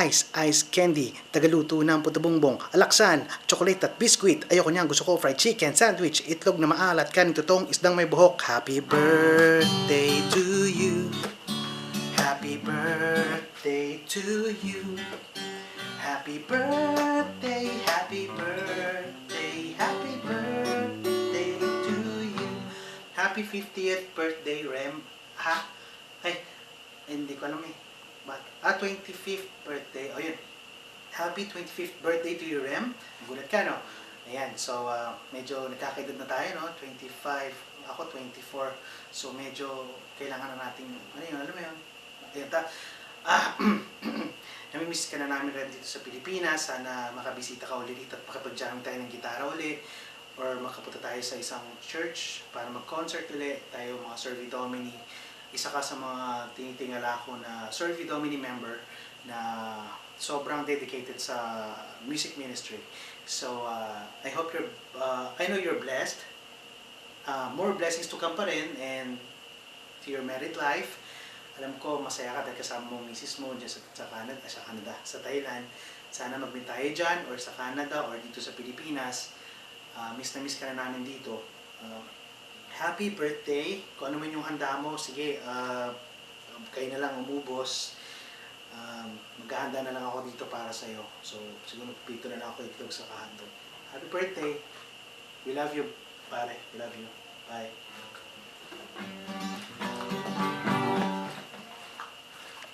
ice candy, tagaluto ng puto bongbong, alaksan, chocolate at biscuit. Ayoko niyan, gusto ko fried chicken, sandwich, itlog na maalat, kanin tutong, isdang may buhok. Happy birthday to you. Happy birthday to you. Happy birthday, happy birthday, happy birthday to you. Happy 50th birthday, Rem. Ha? Ay, hindi ko alam eh. 25th birthday. O yun. Happy 25th birthday to you, Rem. Gulat ka, no? Ayan. So, medyo nagkakaedad na tayo, no? 25. Ako, 24. So, medyo kailangan na natin, ano yun, alam mo yun? Ayan, namimiss ka na namin rin dito sa Pilipinas. Sana makabisita ka ulit dito at makapag-jam tayo ng gitara ulit. Or makapunta tayo sa isang church para mag-concert ulit. Tayo mga Servi Domini. Isa ka sa mga tinitingala ko na Servi Domini member na sobrang dedicated sa music ministry. So, I hope I know you're blessed. More blessings to come pa rin and to your married life. Alam ko, masaya ka dahil kasama mo misis mo dyan sa Canada, sa Thailand. Sana mag-meet tayo dyan, or sa Canada, or dito sa Pilipinas. Miss na miss ka na namin dito. Happy birthday! Kung ano man yung handa mo, sige, kayo na lang umubos. Maghahanda na lang ako dito para sa'yo. So, siguro pito na lang ako itlog sa kahandog. Happy birthday! We love you, pare. We love you. Bye.